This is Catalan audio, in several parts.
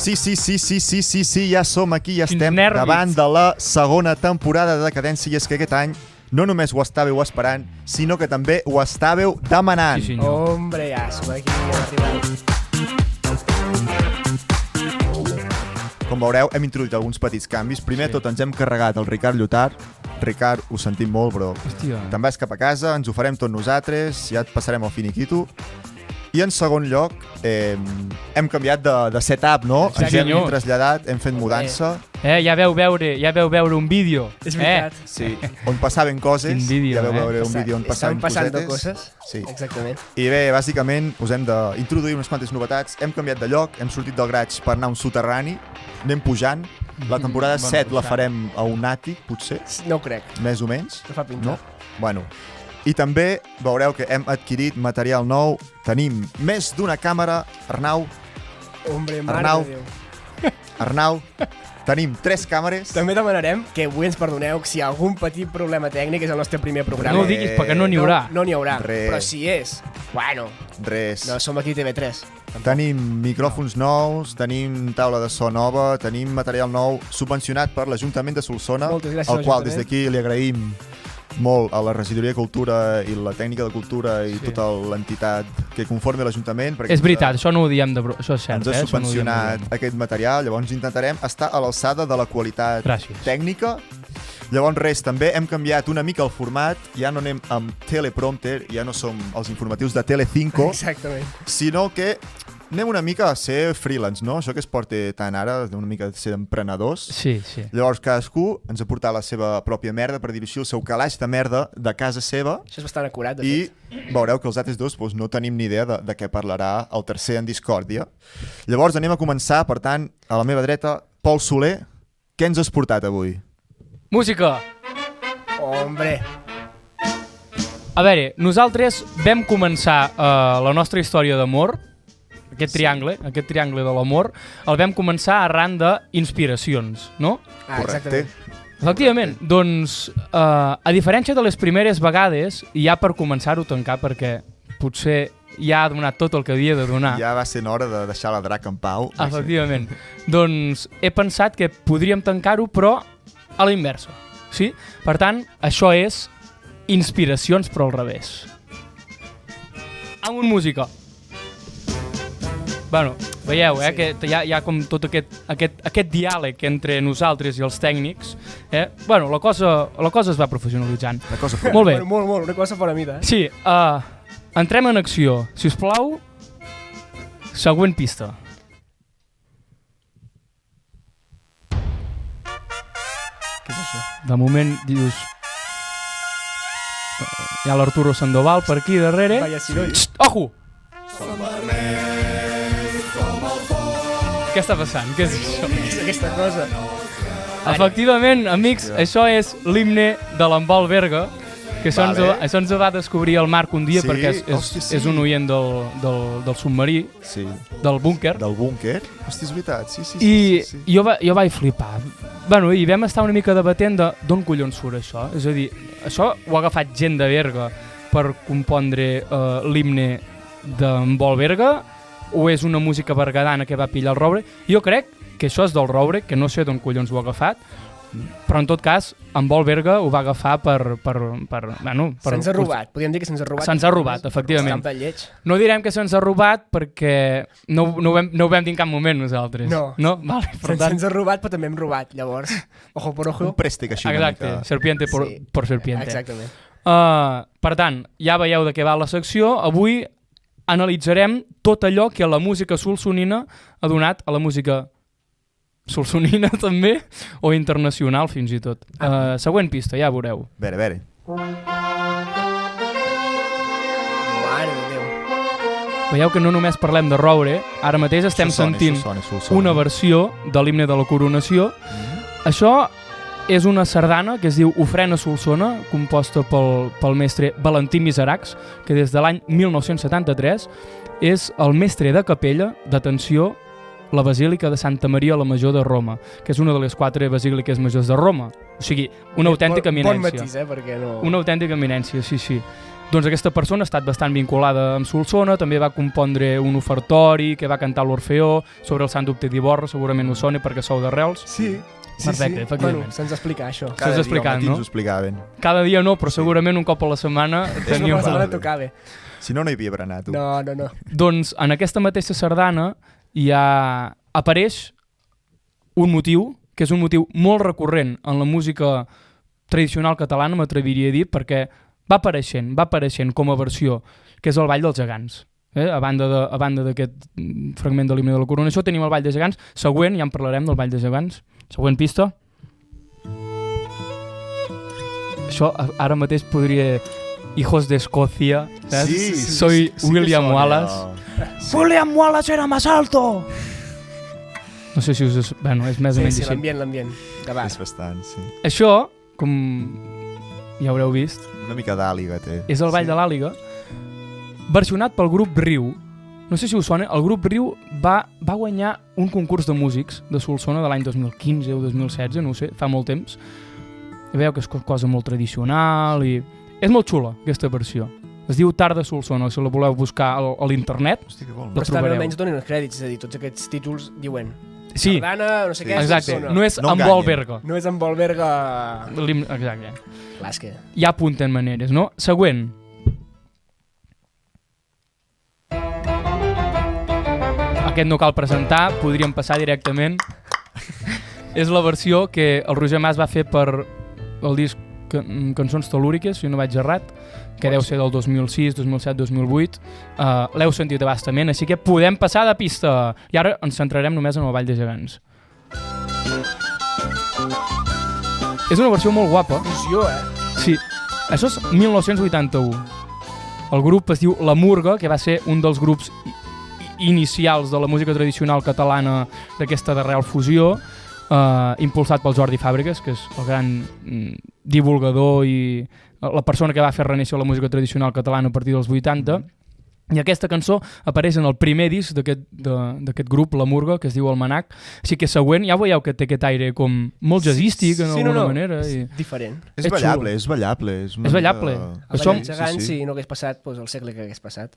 Sí, ja som aquí, ja estem davant de la segona temporada de Decadència, i és que aquest any no només ho estàveu esperant, sinó que també ho estàveu demanant. Sí, senyor. Hombre, ja som aquí, ja arribem. Com veureu, hem introduït alguns petits canvis. Primer tot ens hem carregat el Ricard Llotart. Ricard, ho sentim molt, però te'n vas cap a casa, ens ho farem tot nosaltres, ja et passarem el finiquito. I en segon lloc, hem canviat de setup, no? Ens hem traslladat, hem fet mudança. Ja veu veure un vídeo. És veritat. Sí, on passaven coses. Vídeo, ja veu veure un vídeo on passaven cosetes. Coses. Sí. Exactament. I bé, bàsicament, us hem d'introduir unes quantes novetats. Hem canviat de lloc, hem sortit del garatge per anar a un soterrani, anem pujant. La temporada 7 la farem a un àtic, potser. No ho crec. Més o menys. No fa pinta. No? Bueno. I també veureu que hem adquirit material nou. Tenim més d'una càmera. Arnau. Hombre, mare de Déu. Arnau. Tenim 3 càmeres. També demanarem que avui ens perdoneu si hi ha algun petit problema tècnic, és el nostre primer programa. No ho diguis perquè no n'hi haurà. No n'hi haurà, Res. però si és, bueno. Res. No, som aquí TV3. Tenim micròfons nous, tenim taula de so nova, tenim material nou subvencionat per l'Ajuntament de Solsona, Moltes gràcies, al qual des d'aquí li agraïm molt a la Regidoria de Cultura i la Tècnica de Cultura i tota l'entitat que conforma l'Ajuntament. És veritat, això no ho diem de això és cert. Ens ha subvencionat aquest material, llavors intentarem estar a l'alçada de la qualitat tècnica. Llavors res, també hem canviat una mica el format, ja no anem amb teleprompter, ja no som els informatius de Telecinco, sinó que anem una mica a ser freelance, no? Això que es porta tant ara, una mica a ser emprenedors. Sí. Llavors cadascú ens ha portat la seva pròpia merda, per dir-ho així, el seu calaix de merda de casa seva. Això és bastant acurat, de fet. I veureu que els altres dos no tenim ni idea de què parlarà el tercer en discòrdia. Llavors anem a començar, per tant, a la meva dreta, Pol Soler, què ens has portat avui? Música! Hombre! A veure, nosaltres vam començar la nostra història d'amor, aquest triangle de l'amor, el vam començar arran d'inspiracions, no? Correcte. Efectivament, doncs, a diferència de les primeres vegades, ja per començar-ho a tancar, perquè potser ja ha donat tot el que havia de donar. Ja va ser hora de deixar la drac en pau. Efectivament. Doncs he pensat que podríem tancar-ho, però a la inversa. Sí? Per tant, això és inspiracions, però al revés. Amb un música. Bueno, veieu, que hi ha com tot aquest diàleg entre nosaltres i els tècnics. Bueno, la cosa es va professionalitzant. Molt bé. Molt, una cosa fora mida. Sí, entrem en acció. Si us plau, següent pista. Què és això? De moment dius... Hi ha l'Arturo Sandoval per aquí darrere. Vaya soroll. Ojo! Què està passant? Què és això? Què és aquesta cosa? Efectivament, amics, això és l'himne de l'Embol Berga, que això ens va descobrir el Marc un dia, perquè és un oient del submarí, del búnquer. Del búnquer? Hosti, és veritat, sí. I jo vaig flipar. Bueno, i vam estar una mica debatent d'on collons surt això. És a dir, això ho ha agafat gent de Berga per compondre l'himne d'Embol Berga, o és una música bergadana que va pillar el Roure? Jo crec que això és del Roure, que no sé d'on collons ho ha agafat, però en tot cas, Embol Berga ho va agafar per se'ns ha robat, podríem dir que se'ns ha robat. Se'ns ha robat, efectivament. No direm que se'ns ha robat perquè no ho vam dir en cap moment nosaltres. No? Vale, se'ns ha robat, però també hem robat, llavors, ojo por ojo. Un préstec així una mica. Exacte, serpiente por serpiente. Exactament. Per tant, ja veieu de què va la secció. Avui analitzarem tot allò que la música solsonina ha donat a la música solsonina també, o internacional fins i tot. Següent pista, ja veureu. A veure. Mare de Déu. Veieu que no només parlem de Roure, ara mateix estem sentint una versió de l'himne de la coronació. Això és una sardana que es diu Ofrena Solsona, composta pel mestre Valentí Miseracs, que des de l'any 1973 és el mestre de capella, d'atenció, la Basílica de Santa Maria la Major de Roma, que és una de les 4 basíliques majors de Roma. O sigui, una autèntica eminència. Bon matís, perquè no... Una autèntica eminència, sí. Doncs aquesta persona ha estat bastant vinculada amb Solsona, també va compondre un ofertori que va cantar l'Orfeó sobre el Sant Dubte d'Ivorra, segurament ho sona perquè sou d'Arrels. Sí. Perfecte, efectivament. Bueno, se'ns explica això. Cada dia explicat, al matí no? ens ho explicaven. Cada dia no, però segurament un cop a la setmana Tenia una setmana tocava. Si no, no hi havia berenar, tu. No. Doncs en aquesta mateixa sardana apareix un motiu, que és un motiu molt recurrent en la música tradicional catalana, m'atreviria a dir, perquè va apareixent com a versió, que és el Ball dels Gegants. A banda d'aquest fragment de l'himne de la coronació tenim el Ball de Gegants. Següent, ja en parlarem del Ball de Gegants. Següent pista. Això ara mateix podria... Hijos de Escocia. Sí, Soy William Wallace. Sí. William Wallace era más alto! No sé si us... Bueno, és més o menys així. L'ambient. És bastant, sí. Això, com ja haureu vist... Una mica d'àliga té. És el Ball de l'Àliga, versionat pel grup Riu. No sé si us sona, el grup Riu va guanyar un concurs de músics de Solsona de l'any 2015 o 2016, no ho sé, fa molt temps. I veieu que és cosa molt tradicional i... És molt xula, aquesta versió. Es diu Tarda Solsona, si la voleu buscar a l'internet, Hosti, que bo. Però està bé, almenys donen els crèdits, és a dir, tots aquests títols diuen sí, Sardana, no sé què, exacte, Solsona. no és No amb enganyen. Volberga. No és amb Volberga... Exacte. Clar, és que... Ja apunten maneres, no? Següent. Aquest no cal presentar, podríem passar directament. És la versió que el Roger Mas va fer per el disc Cançons Telúriques, si no vaig errat, que deu ser del 2006, 2007, 2008. L'heu sentit abastament, així que podem passar de pista. I ara ens centrarem només en el Ball de Gegants. És una versió molt guapa. Fusió, Sí, això és 1981. El grup es diu La Murga, que va ser un dels grups inicials de la música tradicional catalana d'aquesta d'arrel fusió, impulsat pel Jordi Fàbregas, que és el gran divulgador i la persona que va fer renéixer la música tradicional catalana a partir dels 80. I aquesta cançó apareix en el primer disc d'aquest grup, La Murga, que es diu Almanac. Així que següent, ja veieu que té aquest aire com molt jazzístic, en alguna manera. És diferent. És ballable, és ballable. És ballable. El Ball dels Gegants, si no hagués passat, doncs el segle que hagués passat.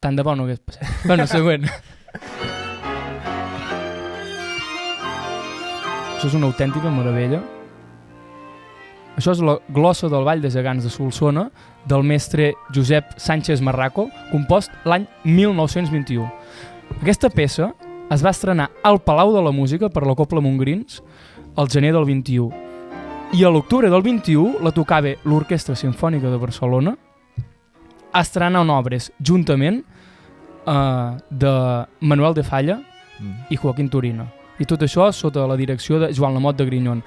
Tant de bo no hagués passat. Bueno, següent. Això és una autèntica meravella. Això és la glossa del Ball de Gegants de Solsona del mestre Josep Sánchez Marraco, compost l'any 1921. Aquesta peça es va estrenar al Palau de la Música per la Cobla Montgrins al gener del 21. I a l'octubre del 21 la tocava l'Orquestra Simfònica de Barcelona, estrenant obres juntament de Manuel de Falla i Joaquín Turina. I tot això sota la direcció de Joan Lamot de Grignon.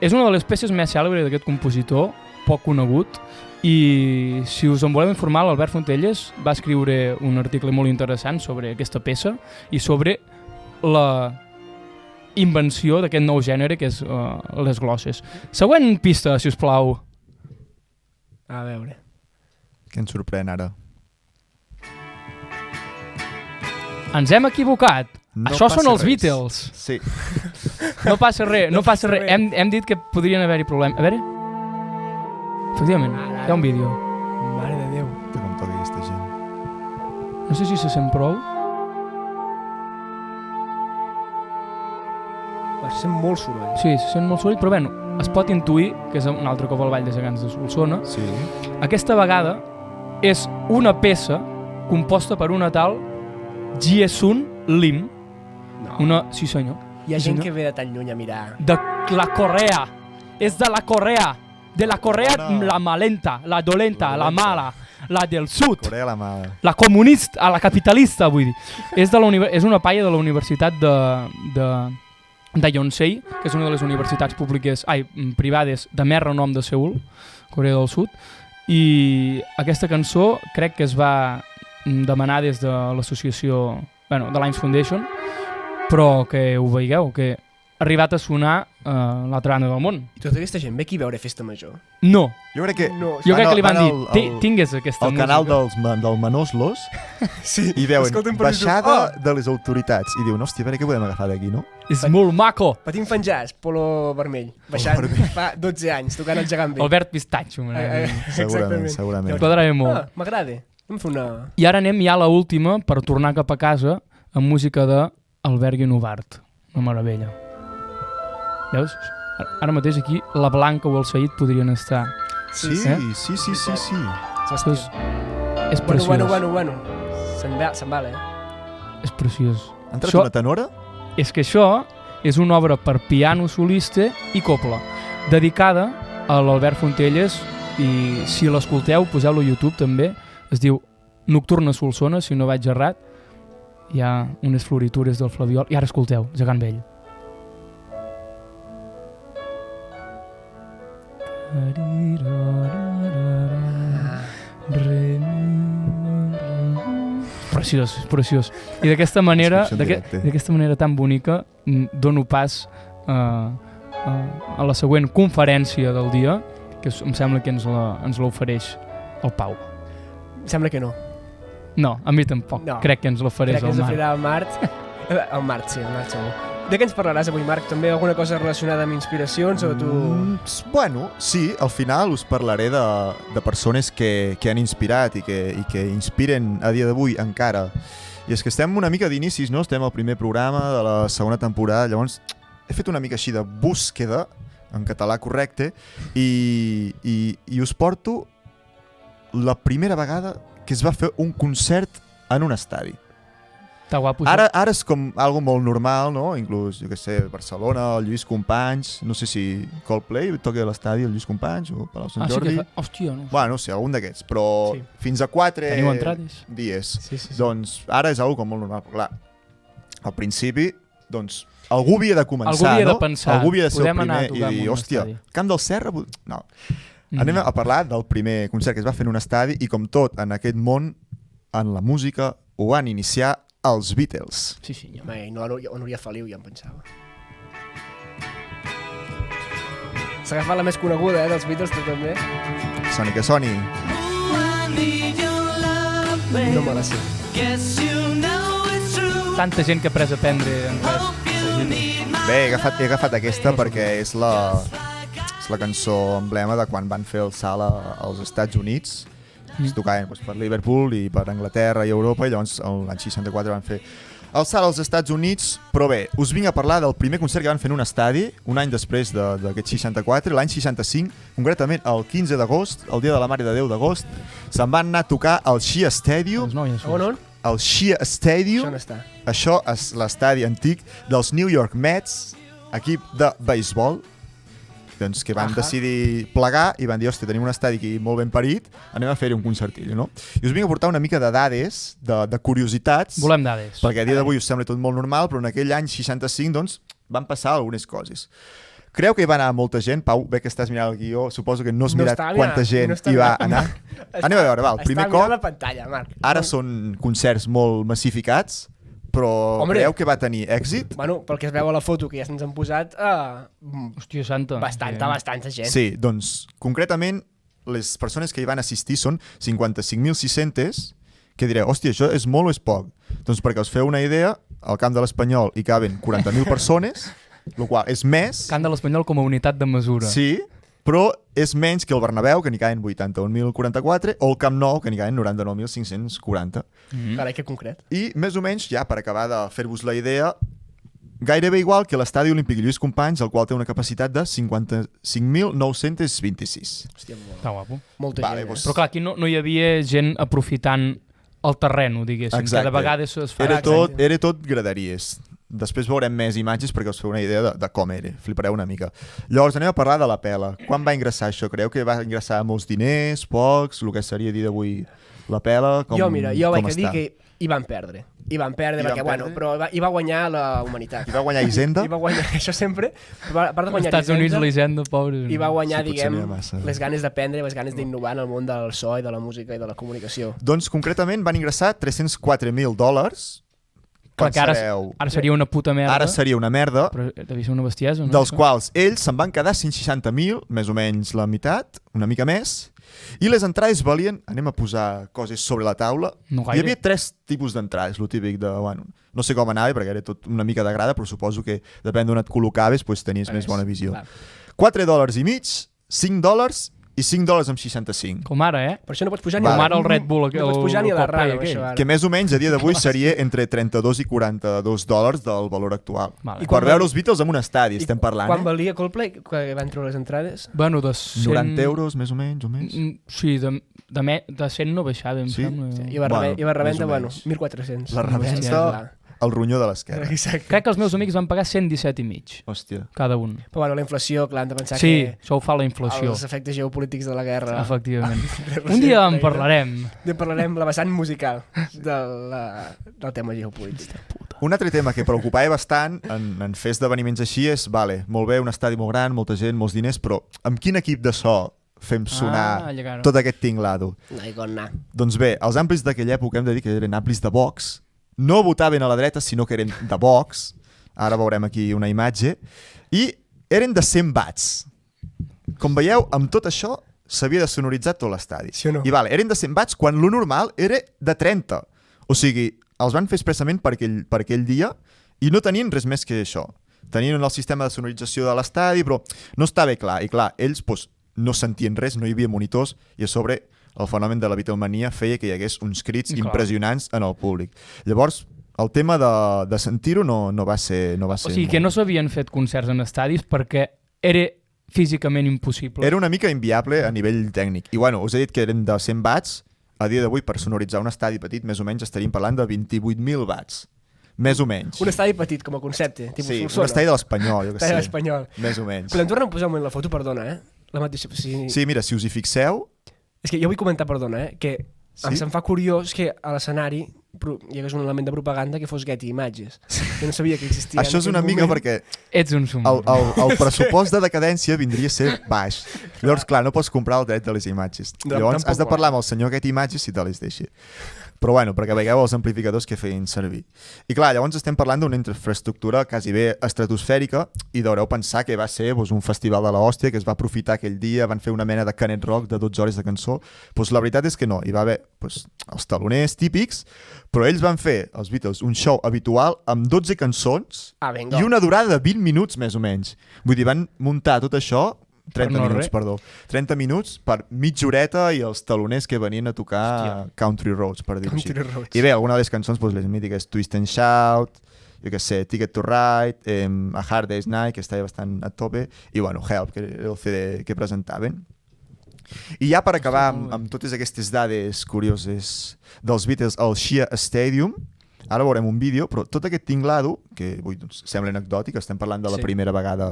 És una de les peces més cèlebres d'aquest compositor, poc conegut, i si us en voleu informar, l'Albert Fontelles va escriure un article molt interessant sobre aquesta peça i sobre la invenció d'aquest nou gènere que és les glosses. Següent pista, si us plau. A veure. Què ens sorprèn ara? Ens hem equivocat. No Això són els res. Beatles. Sí. No passa res, no passa res. Hem dit que podrien haver-hi problemes. A veure... Efectivament, hi ha un vídeo. Mare de Déu. Té com toca aquesta gent. No sé si se sent prou. Sent molt soroll. Sí, se sent molt soroll, però bueno, es pot intuir que és un altre cop el Ball de Gegants de Solsona. Sí. Aquesta vegada és una peça composta per una tal Jiesun Lim. No. Sí senyor. Hi ha gent que ve de tan lluny a mirar. De la Corea. És de la Corea. De la Corea, Bona. la malenta, la dolenta, la mala, la del sud. Corea la mala. La comunista, la capitalista, vull dir. És una paia de la Universitat de Yonsei, que és una de les universitats privades de més renom de Seul, Corea del Sud, i aquesta cançó crec que es va demanar des de l'associació, de l'Ains Foundation, però que ho veieu, que ha arribat a sonar l'altra banda del món. Tota aquesta gent ve aquí a veure Festa Major? No. Jo crec que... No. Jo crec que li van dir, tingues aquesta música. El canal del Manoslos Sí. i veuen baixada de les autoritats i diuen, hòstia, a veure què podem agafar d'aquí, no? És molt maco. Patim fan jazz, polo vermell, baixant fa 12 anys, tocant el gegant vell. Albert Pistatxo. Segurament. Quadrarà molt. M'agrada. I ara anem ja a l'última per tornar cap a casa amb música de Albert Guinovart. Una meravella. Veus? Ara mateix aquí la Blanca o el Saïd podrien estar. Sí. És preciós. Bueno. Se'n val, És preciós. Ha entrat una tenora? És que això és una obra per piano solista i copla, dedicada a l'Albert Fontelles, i si l'escolteu, poseu-lo a YouTube també, es diu Nocturna Solsona, si no vaig errat, hi ha unes floritures del Flabiol, i ara escolteu, Gegant Vell. Preciós. I d'aquesta manera tan bonica dono pas a la següent conferència del dia, que em sembla que ens l'ofereix el Pau. Em sembla que no. No, a mi tampoc. No. Crec que ens l'ofereix el Marc. Crec que ens l'oferirà el Marc. El Marc segur. De què ens parlaràs avui, Marc? També alguna cosa relacionada amb inspiracions o tu...? Bueno, sí, al final us parlaré de persones que han inspirat i que inspiren a dia d'avui encara. I és que estem una mica d'inicis, no? Estem al primer programa de la segona temporada, llavors he fet una mica així de búsqueda, en català correcte, i us porto la primera vegada que es va fer un concert en un estadi. Està guapo. Ara és com algo molt normal, no? Inclús, jo què sé, Barcelona, el Lluís Companys, no sé si Coldplay toca a l'estadi, el Lluís Companys, o Palau Sant Jordi. Sí, hòstia, no sé. Bueno, no sé, algun d'aquests, però sí. Fins a 4 dies. Sí. Doncs ara és algo com molt normal. Però, clar, al principi, doncs, algú havia de començar, no? Algú havia de ser el primer i dir, hòstia, Camp del Serra? No. Anem a parlar del primer concert que es va fer en un estadi i com tot en aquest món, en la música, ho van iniciar els Beatles. Sí, senyor. No, Núria Feliu ja em pensava. S'ha agafat la més coneguda, dels Beatles, tu també. Soni que soni. No me la sé. Tanta gent que ha pres a prendre en res. Bé, he agafat aquesta perquè és la cançó emblema de quan van fer el salt als Estats Units. Es tocaven per Liverpool i per Anglaterra i Europa, i llavors l'any 64 van fer el salt als Estats Units. Però bé, us vinc a parlar del primer concert que van fer en un estadi un any després d'aquest 64, l'any 65, concretament el 15 d'agost, el dia de la Mare de Déu d'agost, se'n van anar a tocar al Shea Stadium. On? El Shea Stadium. Això és l'estadi antic dels New York Mets, equip de beisbol, doncs que van decidir plegar i van dir, hòstia, tenim un estadi aquí molt ben parit, anem a fer-hi un concertillo, no? I us vinc a portar una mica de dades, de curiositats. Volem dades. Perquè a dia d'avui us sembla tot molt normal, però en aquell any 65, doncs, van passar algunes coses. Creu que hi va anar molta gent? Pau, bé que estàs mirant el guió, suposo que no has mirat quanta gent hi va anar. Anem a veure, el primer cop, la pantalla, Marc. Ara són concerts molt massificats, però creu que va tenir èxit? Bueno, pel que es veu a la foto que ja se'ns han posat, hòstia santa. Bastanta gent. Sí, doncs, concretament, les persones que hi van assistir són 55.600, que direu, hòstia, això és molt o és poc? Doncs perquè us feu una idea, al Camp de l'Espanyol hi caben 40.000 persones, el qual és més... Camp de l'Espanyol com a unitat de mesura. Sí, però és menys que el Bernabéu, que n'hi caen 81.044, o el Camp Nou, que n'hi caen 99.540. Carai, que concret. I més o menys, ja per acabar de fer-vos la idea, gairebé igual que l'Estadi Olímpic Lluís Companys, el qual té una capacitat de 55.926. Hòstia, està guapo. Molta gent. Doncs... Però clar, aquí no hi havia gent aprofitant el terreno, diguéssim. Exacte. Cada vegada es fa... Era tot graderies. Després veurem més imatges perquè us feu una idea de com era. Flipareu una mica. Llavors anem a parlar de la pela. Quan va ingressar això? Creu que va ingressar molts diners, pocs, el que seria dir d'avui la pela? Jo vaig dir que hi van perdre. Però hi va guanyar la humanitat. Hi va guanyar Hisenda? Hi va guanyar, això sempre. A part de guanyar Estats Units, l'Hisenda, pobre. I va guanyar, diguem, les ganes d'aprendre, les ganes d'innovar en el món del so i de la música i de la comunicació. Doncs concretament van ingressar $304.000, Clar que ara seria una puta merda. Ara seria una merda. Però devia ser una bestiesa, no? Dels quals ells se'n van quedar 160.000, més o menys la meitat, una mica més, i les entrades valien, anem a posar coses sobre la taula, no hi havia 3 tipus d'entrades, el típic de, bueno, no sé com anava perquè era tot una mica de grada, però suposo que depèn d'on et col·locaves, doncs tenies més bona visió. $4.50, $5 i $5.65. Com ara, Per això no pots pujar ni com ara el Red Bull. No pots pujar ni a la ràdio, això ara. Que més o menys a dia d'avui seria entre $32 i $42 del valor actual. Vale. Per veure els Beatles en un estadi, estem parlant. Quan valia Coldplay, quan van treure les entrades? Bueno, de 100... 90 euros, més o menys, o més? Sí, de 100 no baixava, em sembla. Sí, i va revenda, 1.400. La revenda... el ronyó de l'esquerra. Crec que els meus amics van pagar 117,5. Hòstia. Cada un. Però bueno, la inflació, clar, hem de pensar que... Sí, això ho fa la inflació. Els efectes geopolítics de la guerra. Efectivament. Un dia en parlarem. En parlarem la vessant musical del tema geopolític. Un altre tema que preocupava bastant en fer esdeveniments així és, vale, molt bé, un estadi molt gran, molta gent, molts diners, però amb quin equip de so fem sonar tot aquest tinglado? Doncs bé, els amplis d'aquella època hem de dir que eren amplis de Vox, no votaven a la dreta, sinó que eren de Vox, ara veurem aquí una imatge, i eren de 100 watts. Com veieu, amb tot això s'havia de sonoritzar tot l'estadi. Sí o no? I vale, eren de 100 watts quan lo normal era de 30. O sigui, els van fer expressament per aquell dia i no tenien res més que això. Tenien el sistema de sonorització de l'estadi, però no estava clar. I clar, ells no sentien res, no hi havia monitors, i a sobre el fenomen de la Beatlemania feia que hi hagués uns crits impressionants en el públic. Llavors, el tema de sentir-ho no va ser o sigui, que no s'havien fet concerts en estadis perquè era físicament impossible. Era una mica inviable a nivell tècnic. I bueno, us he dit que eren de 100 watts. A dia d'avui, per sonoritzar un estadi petit, més o menys estaríem parlant de 28.000 watts. Més o menys. Un estadi petit, com a concepte. Sí, un estadi de l'Espanyol, jo que sé. l'Espanyol. Més o menys. Podem tornar a posar un moment la foto, perdona, La mateixa... Sí, mira, si us hi fixeu... És que jo vull comentar, perdona, que se'm fa curiós que a l'escenari hi hagués un element de propaganda que fos Getty Images. Jo no sabia que existia. Això és una mica perquè ets un sum. El pressupost de decadència vindria a ser baix. Llavors, clar, no pots comprar el dret de les imatges. Llavors has de parlar amb el senyor Getty Images si te les deixi. Però bueno, perquè veieu els amplificadors que feien servir. I clar, llavors estem parlant d'una infraestructura quasi bé estratosfèrica i deureu pensar que va ser un festival de l'hòstia que es va aprofitar aquell dia, van fer una mena de canet rock de 12 hores de cançó. La veritat és que no, hi va haver els taloners típics, però ells van fer, els Beatles, un show habitual amb 12 cançons i una durada de 20 minuts més o menys. Vull dir, van muntar tot això 30 minuts per mitja horeta i els taloners que venien a tocar Country Roads, per dir-ho així. I bé, alguna de les cançons, les mítiques Twist and Shout, jo què sé, Ticket to Ride, A Hard Day's Night, que estava bastant a tope, i bueno, Help, que era el CD que presentaven. I ja per acabar amb totes aquestes dades curioses dels Beatles al Shea Stadium, ara veurem un vídeo, però tot aquest tinglado, que avui sembla anecdòtic, estem parlant de la primera vegada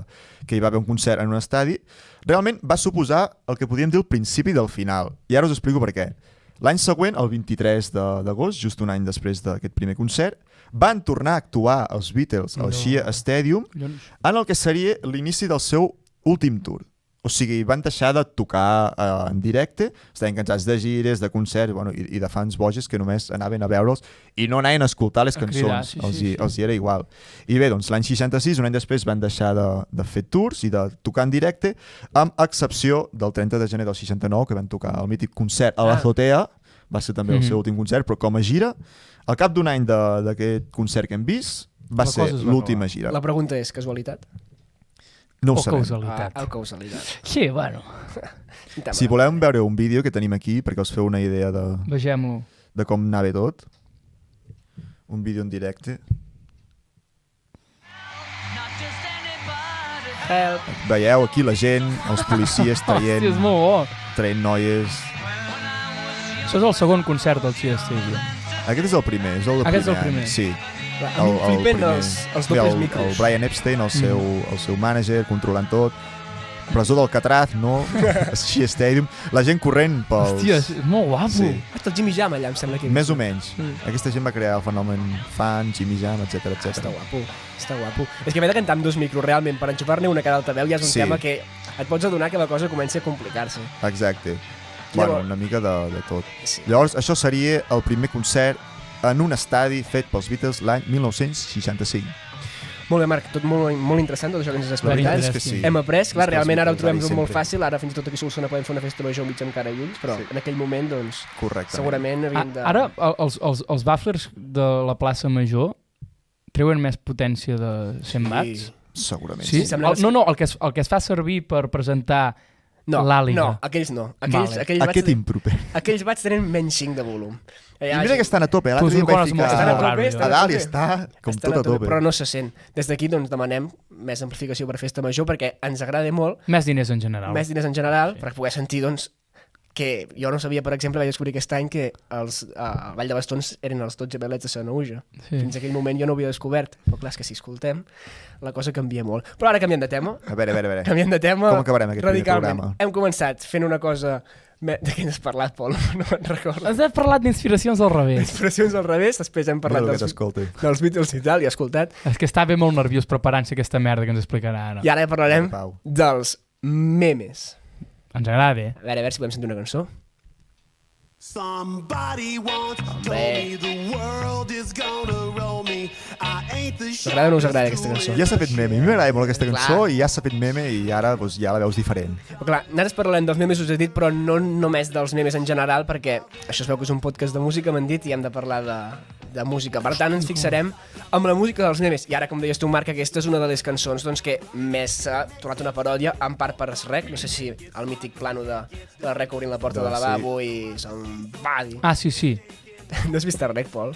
que hi va haver un concert en un estadi, realment va suposar el que podríem dir el principi del final. I ara us explico per què. L'any següent, el 23 d'agost, just un any després d'aquest primer concert, van tornar a actuar els Beatles al Shea Stadium en el que seria l'inici del seu últim tour. O sigui, van deixar de tocar en directe, estaven cansats de gires, de concerts, i de fans boges que només anaven a veure'ls i no anaven a escoltar les cançons, els hi era igual. I bé, doncs l'any 66, un any després, van deixar de fer tours i de tocar en directe, amb excepció del 30 de gener del 69, que van tocar el mític concert a l'Azotea, va ser també el seu últim concert, però com a gira, al cap d'un any d'aquest concert que hem vist, va ser l'última gira. La pregunta és, casualitat? No ho sabem. Causalitat. Sí, bueno. Si voleu veure un vídeo que tenim aquí perquè us feu una idea de com anava tot. Un vídeo en directe. Help. Veieu aquí la gent, els policies traient... Hòstia, és molt bo. Traient noies... Això és el segon concert del Shea Stadium. Aquest és el primer, és el Aquest és el primer. Sí. A mi em flipen els dobles micros. El Brian Epstein, el seu mànager, controlant tot. Presó d'Alcatraz, no? Shea Stadium. La gent corrent pels... Hòstia, és molt guapo. Sí. Hasta el Jimmy Jam allà, em sembla que... Més o menys. Aquesta gent va crear el fenomen fan, Jimmy Jam, etc. Està guapo. És que haver de cantar amb dos micros, realment, per enxufar-ne una cada altaveu ja és un tema que et pots adonar que la cosa comença a complicar-se. Exacte. Bueno, una mica de tot. Sí. Llavors, això seria el primer concert en un estadi fet pels Beatles l'any 1965. Molt bé, Marc, tot molt interessant, tot això que ens has explicat. La veritat és que sí. Hem après, clar, realment ara ho trobem sempre. molt fàcil, ara fins i tot aquí a Solsona podem fer una festa major mig amb cara i ulls, però en aquell moment, doncs, segurament havíem de... Ara, els bafflers de la plaça Major treuen més potència de 100 watts? Segurament. Sí? No, el que es fa servir per presentar l'àliga. No, aquells no. Aquest improper. Aquells watts tenen menys 5 de volum. I mira que estan a tope, l'altre dia vaig ficar a dalt i està com tot a tope. Però no se sent. Des d'aquí doncs demanem més amplificació per festa major perquè ens agrada molt. Més diners en general. Més diners en general, per poder sentir doncs que jo no sabia, per exemple, vaig descobrir aquest any que els Vall de Bastons eren els 12 velets de Sanaüja. Fins aquell moment jo no ho havia descobert, però clar, és que si escoltem la cosa canvia molt. Però ara canviem de tema. A veure. Canviem de tema. Com acabarem aquest primer programa? Hem començat fent una cosa... De què has parlat, Pol? No me'n recordo. Has parlat d'inspiracions al revés. D'inspiracions al revés, després hem parlat dels Beatles i tal, i escoltat. És que estava molt nerviós preparant-se aquesta merda que ens explicarà ara. I ara parlarem dels memes. Ens agrada, A veure si podem sentir una cançó. T'agrada o no us agrada aquesta cançó? Ja s'ha fet meme, a mi m'agrada molt aquesta cançó i ja s'ha fet meme i ara ja la veus diferent. Però clar, nosaltres parlem dels memes, us he dit, però no només dels memes en general, perquè això es veu que és un podcast de música, m'han dit, i hem de parlar de música. Per tant, ens fixarem amb la música dels memes. I ara, com deies tu, Marc, aquesta és una de les cançons doncs, que més s'ha tornat una paròdia, en part per Shrek. No sé si el mític plano de la Rec obrint la porta de lavabo i somebody. Ah, sí. No has vist Shrek, Pol?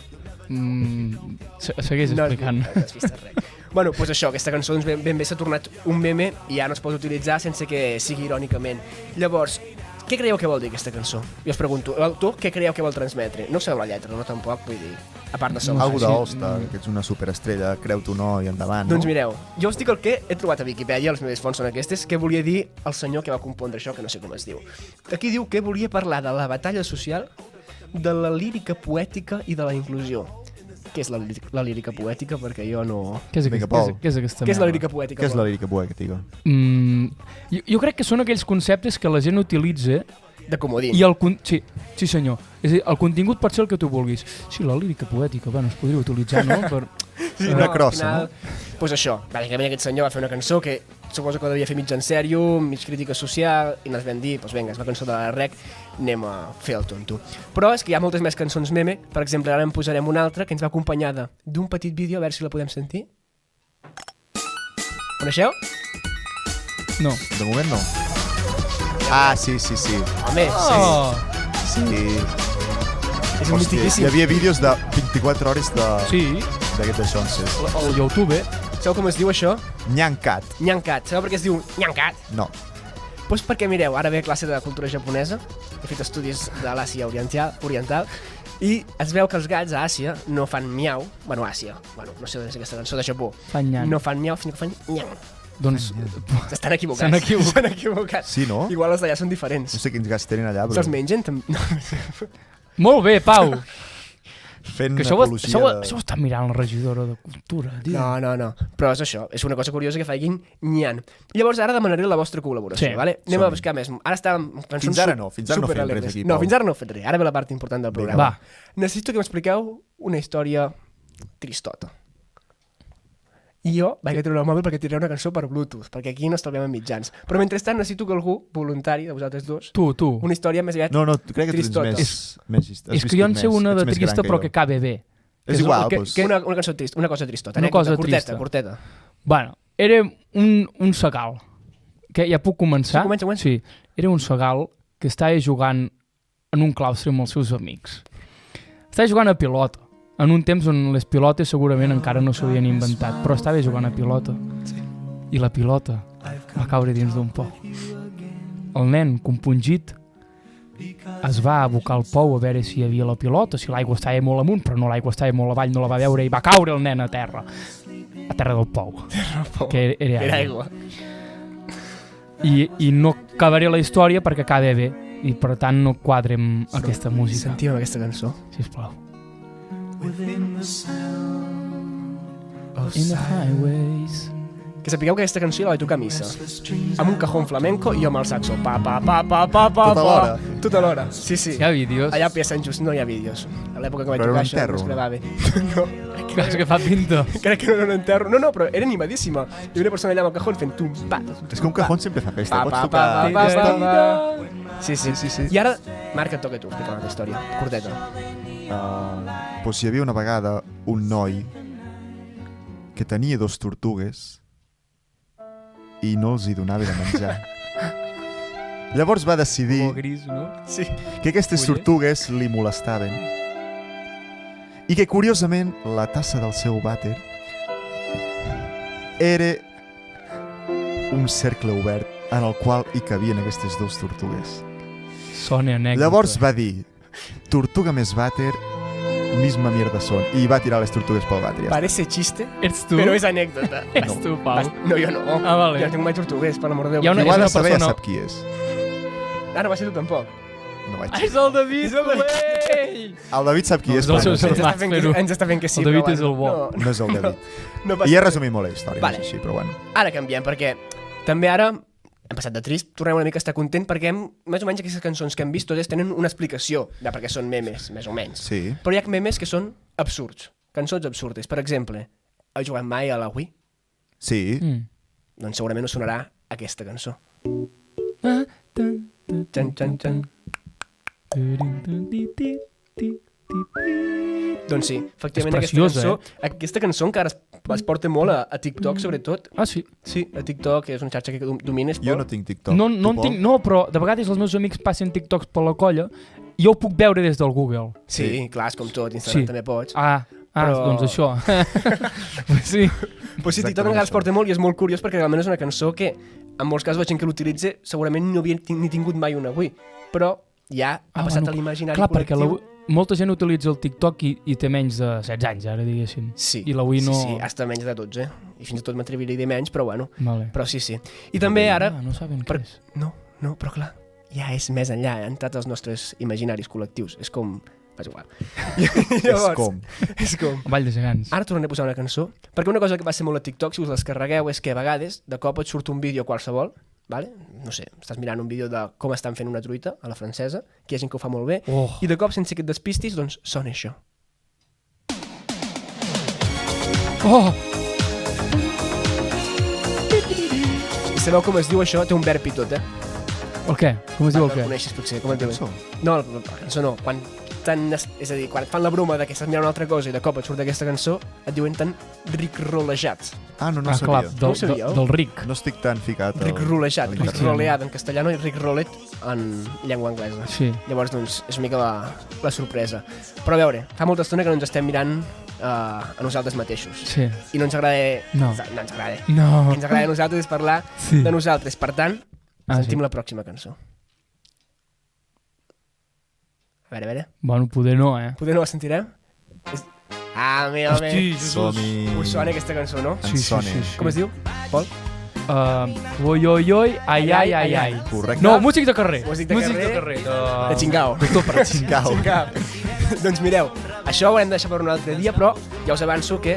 Segueix explicant. No has vist Shrek. Bueno, doncs això, aquesta cançó doncs, ben bé s'ha tornat un meme i ja no es pot utilitzar sense que sigui irònicament. Llavors, què creieu que vol dir aquesta cançó? Jo us pregunto, tu què creieu que vol transmetre? No sabeu la lletra, no tampoc, vull dir, a part de sol. Algo d'All-Star, que ets una superestrella, creu-t'ho o no i endavant, no? Doncs mireu, jo us dic el que he trobat a Wikipedia, les meves fonts són aquestes, que volia dir el senyor que va compondre això, que no sé com es diu. Aquí diu que volia parlar de la batalla social, de la lírica poètica i de la inclusió. Què és la lírica poètica? Perquè jo no... Què és aquesta Què és la lírica poètica? Què és la lírica poètica? Jo crec que són aquells conceptes que la gent utilitza... De comodín. Sí, senyor. És a dir, el contingut pot ser el que tu vulguis. Sí, la lírica poètica, bueno, es podria utilitzar, no? Una crossa, no? Doncs això, bàsicament aquest senyor va fer una cançó que suposo que devia fer mig en sèrio, mig crítica social, i ens vam dir, doncs vinga, és la cançó de la Rec, anem a fer el tonto. Però és que hi ha moltes més cançons meme, per exemple, ara en posarem una altra que ens va acompanyada d'un petit vídeo, a veure si la podem sentir. Coneixeu? No. De moment no. Ah, sí. Home, sí. És un mitiquíssim. Hi havia vídeos de 24 hores d'aquest de Xonses. El YouTube. Sabeu com es diu això? Nyancat. Nyancat. Sabeu per què es diu Nyancat? No. Doncs perquè, mireu, ara ve classe de cultura japonesa, he fet estudis de l'Àsia oriental, i es veu que els gats a Àsia no fan miau, no sé on és aquesta cançó de Japó, no fan miau, sinó que fan nyang. Doncs s'estan equivocats. S'han equivocat. Sí, no? Igual els d'allà són diferents. No sé quins gats tenen allà, però... Se'ls mengen també? Molt bé, Pau. Fent apologia això ho està mirant la regidora de Cultura. No. Però és això, és una cosa curiosa que facin nyan. Llavors ara demanaré la vostra col·laboració, vale? Anem a buscar més. Ara estàvem cançons fins ara no fem res aquí, Pau. No, fins ara no he fet res. Ara ve la part important del programa. Necessito que m'expliqueu una història tristota. I jo vaig a treure el mòbil perquè tiraré una cançó per Bluetooth, perquè aquí no estalviem en mitjans. Però mentrestant necessito que algú, voluntari, de vosaltres dos, tu. Una història més aviat No, crec que tu ets més... És que jo en sé una de trista però que cabe bé. És igual, doncs. Una cançó trista, una cosa tristota. Una cosa trista. Curteta. Bueno, era un segal. Que ja puc començar? Sí, comença. Sí, era un segal que estava jugant en un claustre amb els seus amics. Estava jugant a pilota. En un temps on les pilotes segurament encara no s'havien inventat, però estava jugant a pilota. I la pilota va caure dins d'un pou. El nen, compungit, es va abocar al pou a veure si hi havia la pilota, si l'aigua estava molt amunt, però no, l'aigua estava molt avall, no la va veure i va caure el nen a terra del pou, que era aigua. I no acabaré la història perquè acaba bé, i per tant no quadrem aquesta música. Sentim aquesta cançó. Sisplau. In the highways, Que sapigueu que aquesta cançó la vaig tocar a missa. Amb un cajón flamenco i jo amb el saxo. Pa, pa, pa, pa, pa, pa, Tota l'hora? Tota l'hora, sí. Hi ha vídeos? Allà a Pia Sant Just no hi ha vídeos. A l'època que vaig Però tocar era un això enterro? no es gravava. No, Vas agafar pinta. crec que no era un enterro. No, però era animadíssima. Hi havia una persona allà amb el cajón fent tum, pa. És que un cajón sempre fa festa. Pa, Pots pa, tocar... pa, pa, pa, pa. Sí. Sí. I ara, Marc, et toca a tu explicar una altra història, curteta. Doncs hi havia una vegada un noi que tenia 2 tortugues i no els hi donava de menjar. Llavors va decidir Gris, no? Sí. que aquestes Oye. tortugues li molestaven i que, curiosament, la tassa del seu vàter era un cercle obert en el qual hi cabien aquestes 2 tortugues. Sona anècdota. Llavors va dir, tortuga més vàter, misma mierda son. I va tirar les tortugues pel vàter. Ja està. Parece chiste, Ets tu? però és anècdota. Ets tu, Pau. No, jo no. Ah, vale. Jo no tinc mai tortugues, per l'amor de Déu. Hi ha una- Qui ho ha és de una saber ja persona- sap qui és. Ah, no va ser tu tampoc. No vaig. És el David, És el David. güey! El David sap qui No, és, és el però seu no, sé. germà. Ens està fent que sí. El David però és el bo. No, No és el David. no passa I he res. resumit molt la història, Vale. no és així, però bueno. Ara canviem, perquè també ara hem passat de trist, tornem una mica a estar content perquè més o menys aquestes cançons que hem vist totes tenen una explicació de per què són memes, més o menys. Sí. Però hi ha memes que són absurds, cançons absurdes. Per exemple, heu jugat mai a la Wii? Sí. Doncs segurament us sonarà aquesta cançó. Ah, Txan, txan, txan. Doncs sí, efectivament És preciosa, aquesta cançó encara es porta molt a TikTok, sobretot. Ah, sí? Sí, a TikTok, és una xarxa que domines. Jo no tinc TikTok. No, Tu, no, en Pol? tinc, no, però de vegades els meus amics passen TikToks per la colla i jo ho puc veure des del Google. Sí, clar, és com tot, Instagram Sí. també pots. Però... doncs això. sí. Però sí, TikTok Exactament encara es això. porta molt i és molt curiós perquè realment és una cançó que en molts casos la gent que l'utilitza segurament no havia ni tingut mai una Wii, però ja ha passat a l'imaginari clar, col·lectiu. perquè molta gent utilitza el TikTok i té menys de 16 anys, ara diguéssim. Sí, I la Wii no... sí, hasta menys de 12. I fins i tot m'atreviria a dir menys, però bueno. Vale. Però sí. I també ara... Ah, no saben Per- què és. No, però clar, ja és més enllà, ha entrat als nostres imaginaris col·lectius. És com... És igual. És com... Vall de gegants. Ara tornaré a posar una cançó, perquè una cosa que va ser molt a TikTok, si us descarregueu, és que a vegades de cop et surt un vídeo qualsevol, vale? No sé, estàs mirant un vídeo de com estan fent una truita a la francesa, que hi ha gent que ho fa molt bé, Oh. i de cop, sense que et despistis, doncs sona això. Oh! I sabeu com es diu això? Té un verb i tot, El què? Com es diu el El què? coneixes, potser, com et diu? Cançó. No, la cançó no. Quan és a dir, quan et fan la broma de que estàs mirant una altra cosa i de cop et surt aquesta cançó, et diuen tan ricrolejats. Ah, no Ah, clar, sabia. No ho sabíeu? del ric. No estic tan ficat. Ricrolejat, a l'internet. ricroleat en castellano i ricrolet en llengua anglesa. Sí. Llavors, doncs, és una mica la sorpresa. Però a veure, fa molta estona que no ens estem mirant a nosaltres mateixos. Sí. I no ens agrada... No. No ens agrada. No. El que ens agrada a nosaltres és parlar Sí. de nosaltres. Per tant, Ah, sentim sí. la pròxima cançó. A veure. Bueno, poder no, eh? Poder no la sentirem? Ah, home. Som-hi. Us sona aquesta cançó, no? Ens sona. Com es diu, Pol? Oi, oi, oi, ai, ai, ai, ai. Correcte. No, músic de carrer. Músic de carrer. De... De xingao. Doctor Prat. Xingao. Doncs mireu, això ho hem de deixar per un altre dia, però ja us avanço que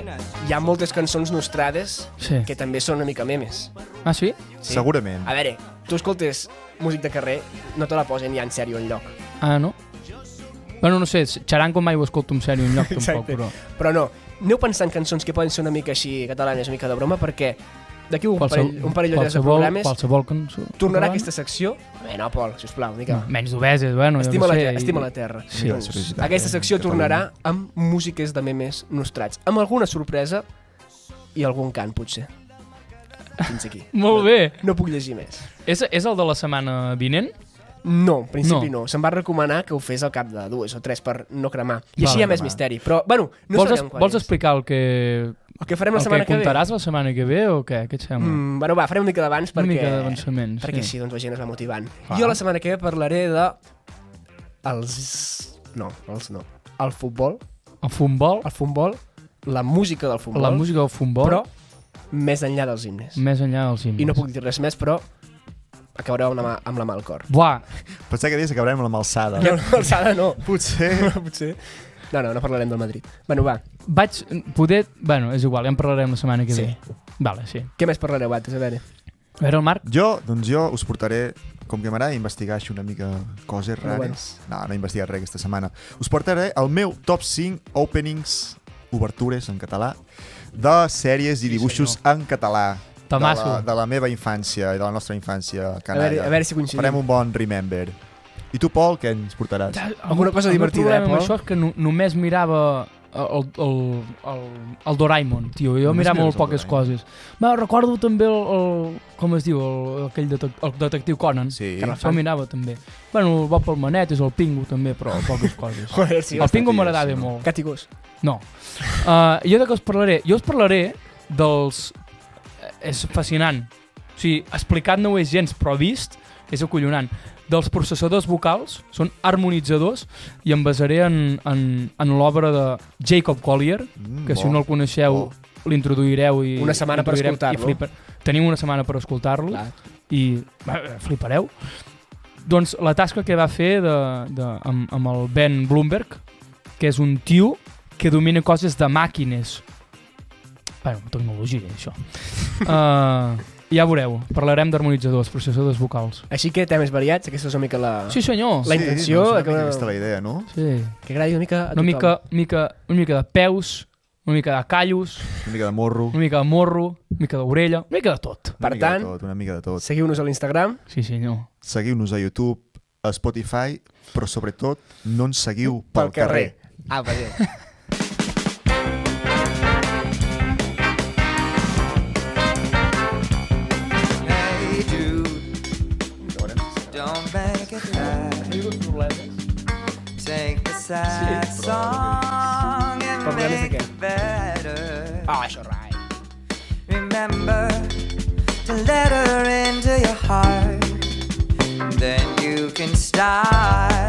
hi ha moltes cançons nostrades Sí. que també són una mica memes. Ah, sí? Sí? Segurament. A veure, tu escoltes músic de carrer, no te la posen ja en sèrio enlloc. Ah, no? Bueno, no sé, xarango mai ho escolto en sèrio enlloc, tampoc, Exacte. però... Però no, aneu pensant cançons que poden ser una mica així catalanes, una mica de broma, perquè d'aquí un parell d'hores de programes Qualsevol cançó. tornarà catalana. aquesta secció. No, Pol, sisplau, una mica. No, menys d'obeses, bueno, Estima, jo la no sé. terra, estima la terra. Sí. Doncs, Curiositat, aquesta secció Catalunya. tornarà amb músiques de memes nostrats, amb alguna sorpresa i algun cant, potser. Fins aquí. Molt bé. No puc llegir més. És el de la setmana vinent? No, en principi No. no. Se'm va recomanar que ho fes al cap de 2 o 3 per no cremar. I Vale, així hi ha més cremar. misteri. Però, bueno, no vols, sabem quan vols és. explicar el que Què farem la setmana que ve? contaràs la setmana que ve o què? Què et sembla? Bueno, va, farem una mica d'abans Una perquè... mica d'avançament, Perquè sí. així doncs, la gent es va motivant. Clar. Jo la setmana que ve parlaré de... El futbol, El futbol, la música del futbol, la música del futbol, però més enllà dels himnes. més enllà dels himnes. I no puc dir res més, però acabareu amb la mà al cor. Buah, Pensava que dius que acabarem amb la malsada. No, alçada no. Potser. Potser. No parlarem del Madrid. Bueno, va. Vaig poder... Bueno, és igual, ja en parlarem la setmana que ve. Vale, sí. Què més parlareu, Bates? A veure, el Marc? Jo us portaré, com que m'agrada investigar així una mica coses rares. No he investigat res aquesta setmana. Us portaré el meu top 5 openings, obertures en català, de sèries i dibuixos en català. De la meva infància i de la nostra infància canalla. A veure si coincidim. Farem un bon remember. I tu, Pol, què ens portaràs? Alguna cosa divertida, Pol? El això és que només mirava el Doraemon, tio. Jo mirava molt poques coses. Recordo també com es diu, el detectiu Conan. Sí. Això mirava també. Bueno, el Bob pel Manet és el Pingu també, però poques coses. Joder, sí, el Pingu m'agradava molt. Gat i gos. No. Jo de què us parlaré? Jo us parlaré dels... És fascinant. O sigui, explicat no ho és gens, però vist és acollonant. Dels processadors vocals, són harmonitzadors, i em basaré en l'obra de Jacob Collier, que si no el coneixeu l'introduireu i... Una setmana per escoltar-lo. Tenim una setmana per escoltar-lo i flipareu. Doncs la tasca que va fer amb el Ben Bloomberg, que és un tio que domina coses de màquines. Bueno, tecnologia, això. Ja veureu, parlarem d'harmonitzadors, processadors vocals. Així que temes variats, aquesta és una mica la... Sí, senyor. La intenció... Sí, aquesta és la idea, no? Sí. Que agradi una mica a tothom. Una mica de peus, una mica de callos... Una mica de morro. Una mica de morro, una mica d'orella, una mica de tot. Per tant, una mica de tot. Seguiu-nos a l'Instagram. Sí, senyor. Seguiu-nos a YouTube, a Spotify, però sobretot no ens seguiu pel carrer. Ah, per bé. Take the sad song and make it better. Això, right. Remember to let her into your heart. Then you can start